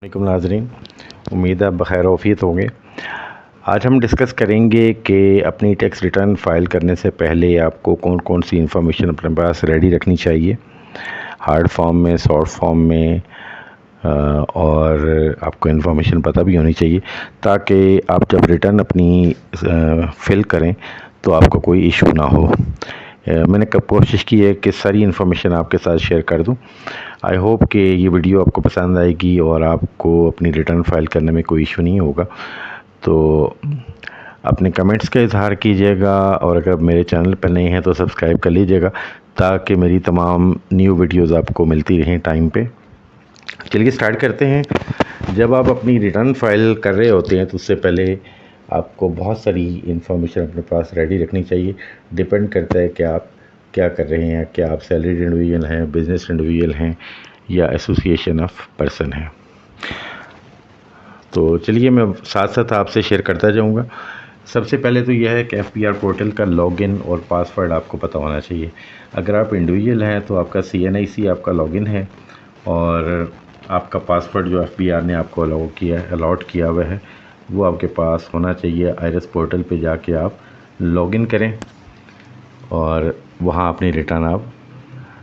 वालेकुम नाज़रीन, उम्मीद है आप बखैर आफियत होंगे। आज हम डिस्कस करेंगे कि अपनी टैक्स रिटर्न फ़ाइल करने से पहले आपको कौन कौन सी इन्फॉर्मेशन अपने पास रेडी रखनी चाहिए, हार्ड फॉर्म में, सॉफ्ट फॉर्म में, और आपको इन्फॉर्मेशन पता भी होनी चाहिए ताकि आप जब रिटर्न अपनी फ़िल करें तो आपको कोई इशू ना हो। मैंने कब कोशिश की है कि सारी इन्फॉर्मेशन आपके साथ शेयर कर दूं। आई होप कि ये वीडियो आपको पसंद आएगी और आपको अपनी रिटर्न फ़ाइल करने में कोई इशू नहीं होगा। तो अपने कमेंट्स का इजहार कीजिएगा और अगर मेरे चैनल पर नए हैं तो सब्सक्राइब कर लीजिएगा ताकि मेरी तमाम न्यू वीडियोज़ आपको मिलती रहें टाइम पे। चलिए स्टार्ट करते हैं। जब आप अपनी रिटर्न फ़ाइल कर रहे होते हैं तो उससे पहले आपको बहुत सारी इन्फॉर्मेशन अपने पास रेडी रखनी चाहिए। डिपेंड करता है कि आप क्या कर रहे हैं, क्या आप सैलरीड इंडिविजुअल हैं, बिजनेस इंडिविजुअल हैं या एसोसिएशन ऑफ पर्सन हैं। तो चलिए मैं साथ साथ आपसे शेयर करता जाऊंगा। सबसे पहले तो यह है कि FPR पोर्टल का लॉगिन और पासवर्ड आपको पता होना चाहिए। अगर आप इंडिविजुअल हैं तो आपका CNIC आपका लॉगिन है और आपका पासवर्ड जो FPR ने आपको अलॉट किया हुआ है वो आपके पास होना चाहिए। आईरस पोर्टल पे जाके आप लॉगिन करें और वहाँ अपनी रिटर्न आप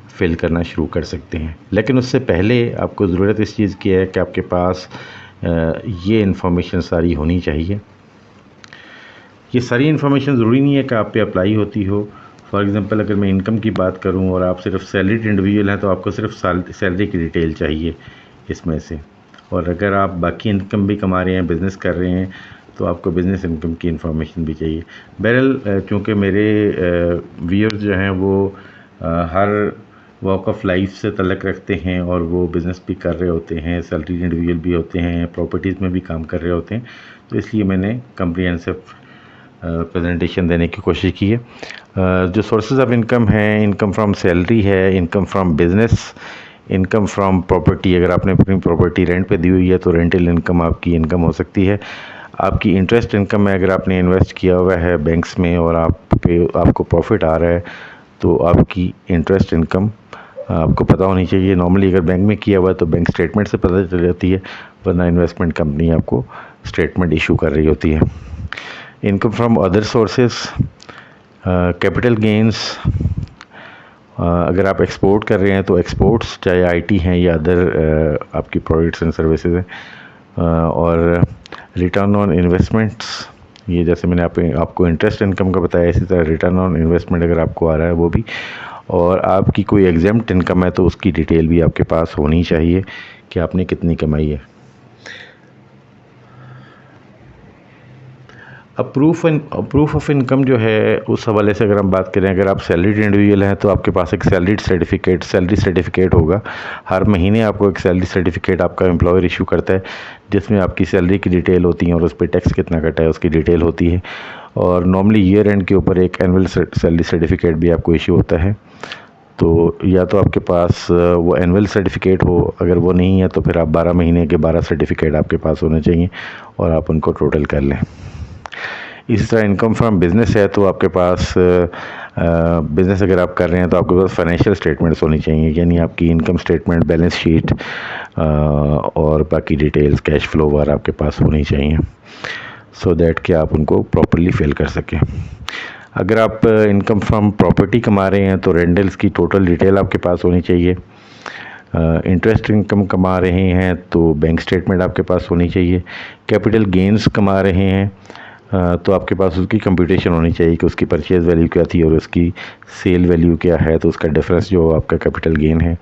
फिल करना शुरू कर सकते हैं। लेकिन उससे पहले आपको ज़रूरत इस चीज़ की है कि आपके पास ये इन्फॉर्मेशन सारी होनी चाहिए। ये सारी इन्फॉर्मेशन ज़रूरी नहीं है कि आप पे अप्लाई होती हो। फॉर एग्ज़ाम्पल अगर मैं इनकम की बात करूं और आप सिर्फ सैलरीड इंडिविजुअल हैं तो आपको सिर्फ सैलरी की डिटेल चाहिए इसमें से। और अगर आप बाकी इनकम भी कमा रहे हैं, बिज़नेस कर रहे हैं, तो आपको बिज़नेस इनकम की इन्फॉर्मेशन भी चाहिए। बहरहाल चूँकि मेरे व्यूअर्स जो हैं वो हर वॉक ऑफ लाइफ से तल्लक़ रखते हैं और वो बिज़नेस भी कर रहे होते हैं, सैलरीड इंडिविजुअल भी होते हैं, प्रॉपर्टीज़ में भी काम कर रहे होते हैं, तो इसलिए मैंने कम्प्रिहेंसिव प्रेजेंटेशन देने की कोशिश की है। जो सोर्सेज ऑफ इनकम हैं, इनकम फ्रॉम सैलरी है, income from business, income from property. अगर आपने अपनी प्रॉपर्टी रेंट पे दी हुई है तो रेंटल इनकम आपकी इनकम हो सकती है। आपकी इंटरेस्ट इनकम है, अगर आपने इन्वेस्ट किया हुआ है बैंक्स में और आपको प्रॉफिट आ रहा है तो आपकी इंटरेस्ट इनकम आपको पता होनी चाहिए। नॉर्मली अगर बैंक में किया हुआ है तो बैंक स्टेटमेंट से पता चल जाती है, वरना इन्वेस्टमेंट कंपनी आपको स्टेटमेंट इशू कर रही होती है। Income from other sources, capital gains, अगर आप एक्सपोर्ट कर रहे हैं तो एक्सपोर्ट्स चाहे IT हैं या अदर आपकी प्रोडक्ट्स एंड सर्विसेज हैं, और रिटर्न ऑन इन्वेस्टमेंट्स, ये जैसे मैंने आपको इंटरेस्ट इनकम का बताया, इसी तरह रिटर्न ऑन इन्वेस्टमेंट अगर आपको आ रहा है वो भी, और आपकी कोई एग्जेम्प्ट इनकम है तो उसकी डिटेल भी आपके पास होनी चाहिए कि आपने कितनी कमाई है। अब प्रूफ ऑफ इनकम जो है उस हवाले से अगर हम बात करें, अगर आप सैलरीड इंडिविजुअल हैं तो आपके पास एक सैलरी सर्टिफिकेट होगा। हर महीने आपको एक सैलरी सर्टिफिकेट आपका एम्प्लॉयर इशू करता है जिसमें आपकी सैलरी की डिटेल होती है और उस पर टैक्स कितना कटा है उसकी डिटेल होती है। और नॉर्मली ईयर एंड के ऊपर एक एनुअल सैलरी सर्टिफिकेट भी आपको इशू होता है। तो या तो आपके पास वो एनुअल सर्टिफिकेट हो, अगर वो नहीं है तो फिर आप 12 महीने के 12 सर्टिफिकेट आपके पास होने चाहिए और आप उनको टोटल कर लें। इसी तरह इनकम फ्रॉम बिज़नेस है तो आपके पास बिज़नेस अगर आप कर रहे हैं तो आपके पास फाइनेंशियल स्टेटमेंट्स होनी चाहिए, यानी आपकी इनकम स्टेटमेंट, बैलेंस शीट और बाकी डिटेल्स, कैश फ्लो वगैरह आपके पास होनी चाहिए, सो दैट कि आप उनको प्रॉपर्ली फिल कर सकें। अगर आप इनकम फ्रॉम प्रॉपर्टी कमा रहे हैं तो रेंटल्स की टोटल डिटेल आपके पास होनी चाहिए। इंटरेस्ट इनकम कमा रहे हैं तो बैंक स्टेटमेंट आपके पास होनी चाहिए। कैपिटल गेंस कमा रहे हैं तो आपके पास उसकी कंप्यूटेशन होनी चाहिए कि उसकी परचेज़ वैल्यू क्या थी और उसकी सेल वैल्यू क्या है, तो उसका डिफरेंस जो आपका कैपिटल गेन है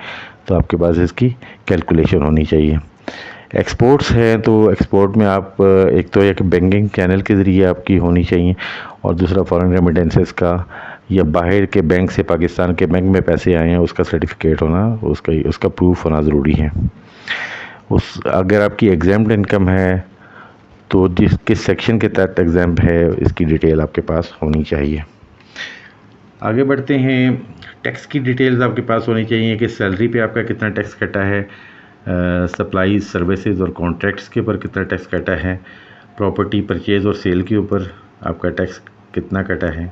तो आपके पास इसकी कैलकुलेशन होनी चाहिए। एक्सपोर्ट्स हैं तो एक्सपोर्ट में आप एक तो एक बैंकिंग चैनल के ज़रिए आपकी होनी चाहिए और दूसरा फॉरेन रेमिटेंसेस का या बाहर के बैंक से पाकिस्तान के बैंक में पैसे आए हैं उसका सर्टिफिकेट होना, उसका प्रूफ होना ज़रूरी है। अगर आपकी एग्जाम्प्ट इनकम है तो किस सेक्शन के तहत एग्जाम है इसकी डिटेल आपके पास होनी चाहिए। आगे बढ़ते हैं। टैक्स की डिटेल्स आपके पास होनी चाहिए कि सैलरी पे आपका कितना टैक्स कटा है, सप्लाईज, सर्विसेज और कॉन्ट्रैक्ट्स के ऊपर कितना टैक्स कटा है, प्रॉपर्टी परचेज़ और सेल के ऊपर आपका टैक्स कितना कटा है,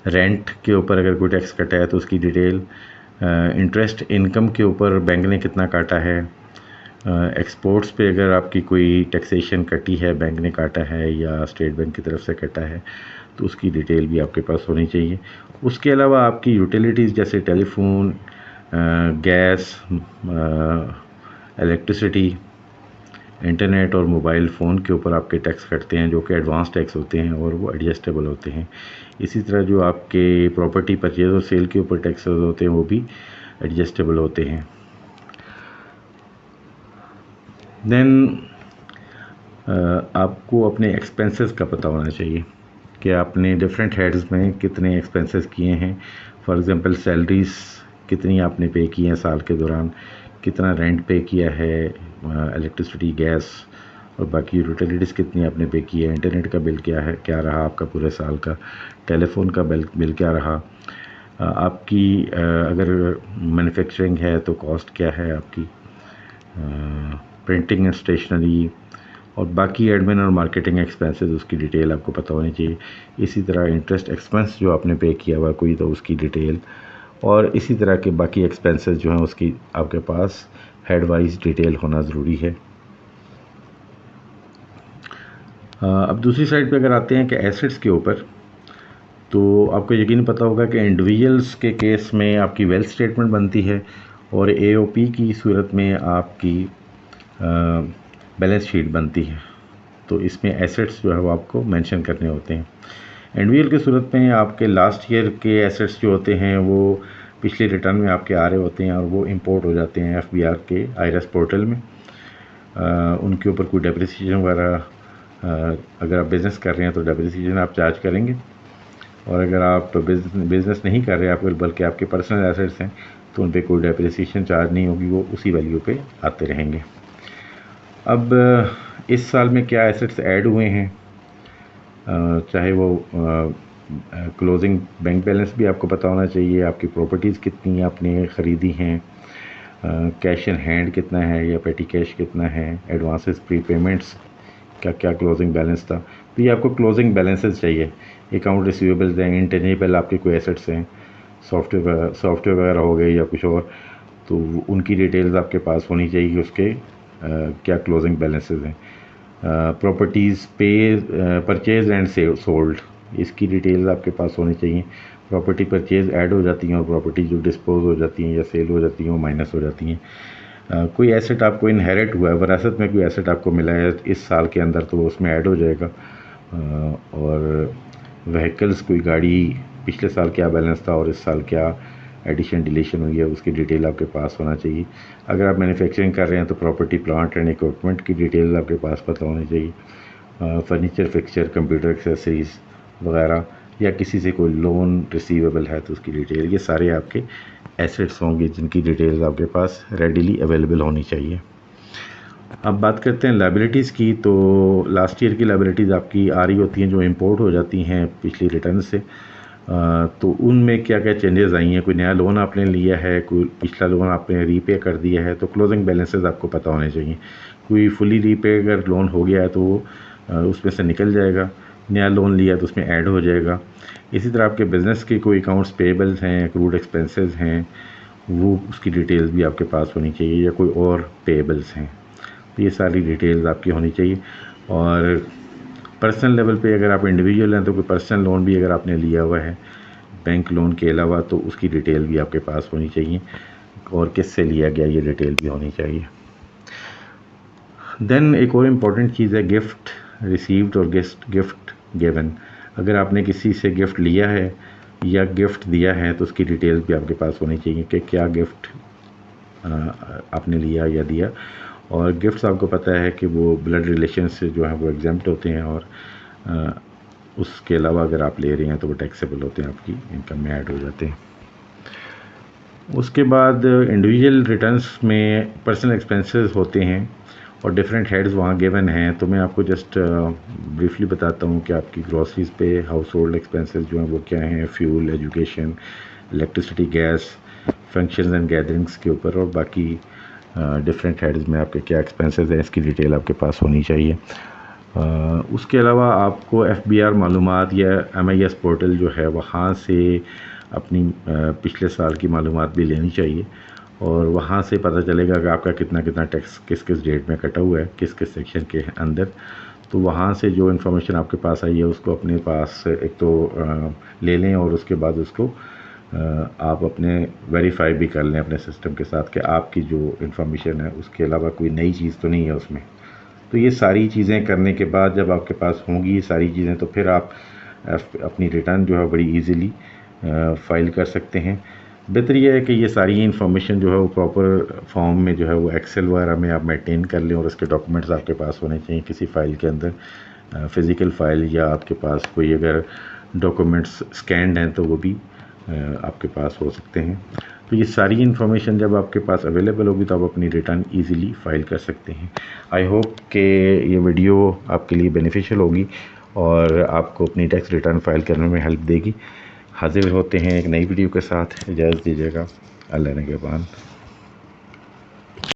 रेंट के ऊपर अगर कोई टैक्स कटा है तो उसकी डिटेल, इंटरेस्ट इनकम के ऊपर बैंक ने कितना काटा है, एक्सपोर्ट्स पे अगर आपकी कोई टैक्सेशन कटी है, बैंक ने काटा है या स्टेट बैंक की तरफ से कटा है, तो उसकी डिटेल भी आपके पास होनी चाहिए। उसके अलावा आपकी यूटिलिटीज़ जैसे टेलीफोन, गैस, इलेक्ट्रिसिटी, इंटरनेट और मोबाइल फ़ोन के ऊपर आपके टैक्स कटते हैं, जो कि एडवांस टैक्स होते हैं और वो एडजस्टेबल होते हैं। इसी तरह जो आपके प्रॉपर्टी परचेज़ और सेल के ऊपर टैक्स होते हैं वो भी एडजस्टेबल होते हैं। देन आपको अपने एक्सपेंसेस का पता होना चाहिए कि आपने डिफरेंट हेड्स में कितने एक्सपेंसेस किए हैं। फॉर एग्ज़ाम्पल सैलरीज़ कितनी आपने पे की हैं साल के दौरान, कितना रेंट पे किया है, इलेक्ट्रिसिटी, गैस और बाकी यूटिलिटीज़ कितनी आपने पे की है, इंटरनेट का बिल क्या रहा आपका पूरे साल का, टेलीफोन का बिल क्या रहा, आपकी अगर मैन्युफैक्चरिंग है तो कॉस्ट क्या है आपकी, प्रिंटिंग एंड स्टेशनरी और बाकी एडमिन और मार्केटिंग एक्सपेंसेस, उसकी डिटेल आपको पता होनी चाहिए। इसी तरह इंटरेस्ट एक्सपेंस जो आपने पे किया हुआ कोई, तो उसकी डिटेल, और इसी तरह के बाकी एक्सपेंसेस जो हैं उसकी आपके पास हेड वाइज डिटेल होना ज़रूरी है। अब दूसरी साइड पे अगर आते हैं कि एसेट्स के ऊपर, तो आपको यकीन पता होगा कि इंडिविजुअल्स के केस में आपकी वेल्थ स्टेटमेंट बनती है और एओपी की सूरत में आपकी बैलेंस शीट बनती है। तो इसमें एसेट्स जो है वो आपको मेंशन करने होते हैं। इंडिविजुअल की सूरत में आपके लास्ट ईयर के एसेट्स जो होते हैं वो पिछले रिटर्न में आपके आ रहे होते हैं और वो इंपोर्ट हो जाते हैं एफबीआर के आईआरएस पोर्टल में। उनके ऊपर कोई डेप्रिसिएशन वगैरह, अगर आप बिज़नेस कर रहे हैं तो डेप्रिसिएशन आप चार्ज करेंगे, और अगर आप बिज़नेस नहीं कर रहे आप बल्कि आपके पर्सनल एसेट्स हैं तो उन पर कोई डेप्रिसिएशन चार्ज नहीं होगी, वो उसी वैल्यू पे आते रहेंगे। अब इस साल में क्या एसेट्स ऐड हुए हैं, चाहे वो क्लोजिंग बैंक बैलेंस भी आपको पता होना चाहिए, आपकी प्रॉपर्टीज़ कितनी आपने ख़रीदी हैं, कैश इन हैंड कितना है या पेटी कैश कितना है, एडवांसेस, प्रीपेमेंट्स, क्या क्या क्लोजिंग बैलेंस था। तो ये आपको क्लोजिंग बैलेंसेस चाहिए। अकाउंट रिसीवेबल्स हैं, इंटेंजिबल आपके कोई एसेट्स हैं, सॉफ्टवेयर वगैरह हो गए या कुछ और, तो उनकी डिटेल्स आपके पास होनी चाहिए, उसके क्या क्लोजिंग बैलेंसेस हैं। प्रॉपर्टीज़ परचेज एंड सोल्ड, इसकी डिटेल्स आपके पास होनी चाहिए। प्रॉपर्टी परचेज ऐड हो जाती हैं और प्रॉपर्टी जो डिस्पोज हो जाती हैं या सेल हो जाती हैं वो माइनस हो जाती हैं। कोई एसेट आपको इनहेरिट हुआ है, विरासत में कोई एसेट आपको मिला है इस साल के अंदर, तो वो उसमें ऐड हो जाएगा। और व्हीकल्स, कोई गाड़ी, पिछले साल क्या बैलेंस था और इस साल क्या एडिशन डिलीशन हुई है, उसकी डिटेल आपके पास होना चाहिए। अगर आप मैन्युफैक्चरिंग कर रहे हैं तो प्रॉपर्टी, प्लांट एंड इक्विपमेंट की डिटेल आपके पास पता होनी चाहिए। फर्नीचर, फिक्सचर, कंप्यूटर एक्सेसरीज़ वगैरह, या किसी से कोई लोन रिसीवेबल है तो उसकी डिटेल, ये सारे आपके एसेट्स होंगे जिनकी डिटेल्स आपके पास रेडीली अवेलेबल होनी चाहिए। अब बात करते हैं लायबिलिटीज़ की। तो लास्ट ईयर की लायबिलिटीज़ आपकी आ रही होती हैं जो इंपोर्ट हो जाती हैं पिछली रिटर्न से। तो उनमें क्या क्या चेंजेस आई हैं, कोई नया लोन आपने लिया है, कोई पिछला लोन आपने रीपे कर दिया है, तो क्लोजिंग बैलेंसेस आपको पता होने चाहिए। कोई फुली रीपे अगर लोन हो गया है तो उसमें से निकल जाएगा, नया लोन लिया तो उसमें ऐड हो जाएगा। इसी तरह आपके बिज़नेस के कोई अकाउंट्स पेएबल्स हैं, एक्रूड एक्सपेंसेस हैं, वो उसकी डिटेल्स भी आपके पास होनी चाहिए, या कोई और पेएबल्स हैं, तो ये सारी डिटेल्स आपकी होनी चाहिए। और पर्सनल लेवल पे अगर आप इंडिविजुअल हैं तो कोई पर्सनल लोन भी अगर आपने लिया हुआ है बैंक लोन के अलावा, तो उसकी डिटेल भी आपके पास होनी चाहिए, और किससे लिया गया ये डिटेल भी होनी चाहिए। देन एक और इम्पॉर्टेंट चीज़ है गिफ्ट रिसीव्ड और गिफ्ट गिवन। अगर आपने किसी से गिफ्ट लिया है या गिफ्ट दिया है तो उसकी डिटेल्स भी आपके पास होनी चाहिए कि क्या गिफ्ट आपने लिया या दिया। और गिफ्ट्स आपको पता है कि वो ब्लड रिलेशन से जो है वो एग्जेम्प्ट होते हैं, और उसके अलावा अगर आप ले रहे हैं तो वो टैक्सेबल होते हैं, आपकी इनकम में ऐड हो जाते हैं। उसके बाद इंडिविजुअल रिटर्न्स में पर्सनल एक्सपेंसेस होते हैं और डिफरेंट हेड्स वहाँ गिवन हैं। तो मैं आपको जस्ट ब्रीफली बताता हूँ कि आपकी ग्रॉसरीज पे हाउस होल्ड एक्सपेंसेस जो हैं वो क्या हैं, fuel, education, electricity, gas, functions and gatherings के ऊपर, और बाकी डिफरेंट हेड्स में आपके क्या एक्सपेंसेस हैं इसकी डिटेल आपके पास होनी चाहिए। उसके अलावा आपको एफबीआर मालूमात या एमआईएस पोर्टल जो है वहाँ से अपनी पिछले साल की मालूमात भी लेनी चाहिए, और वहाँ से पता चलेगा कि आपका कितना कितना टैक्स किस किस डेट में कटा हुआ है, किस किस सेक्शन के अंदर। तो वहाँ से जो इन्फॉर्मेशन आपके पास आई है उसको अपने पास एक तो ले लें और उसके बाद उसको आप अपने वेरीफाई भी कर लें अपने सिस्टम के साथ कि आपकी जो इन्फॉर्मेशन है उसके अलावा कोई नई चीज़ तो नहीं है उसमें। तो ये सारी चीज़ें करने के बाद जब आपके पास होंगी ये सारी चीज़ें, तो फिर आप अपनी रिटर्न जो है बड़ी इजीली फाइल कर सकते हैं। बेहतर ये है कि ये सारी इन्फॉर्मेशन जो है वो प्रॉपर फॉर्म में जो है वो एक्सेल वगैरह में आप मेंटेन कर लें और उसके डॉक्यूमेंट्स आपके पास होने चाहिए किसी फ़ाइल के अंदर, फ़िज़िकल फ़ाइल, या आपके पास कोई अगर डॉक्यूमेंट्स स्कैन्ड हैं तो वो भी आपके पास हो सकते हैं। तो ये सारी इन्फॉर्मेशन जब आपके पास अवेलेबल होगी तो आप अपनी रिटर्न ईज़िली फ़ाइल कर सकते हैं। आई होप कि ये वीडियो आपके लिए बेनिफिशियल होगी और आपको अपनी टैक्स रिटर्न फाइल करने में हेल्प देगी। हाजिर होते हैं एक नई वीडियो के साथ, इजाज़त दीजिएगा। अल्लाह ने के बाद।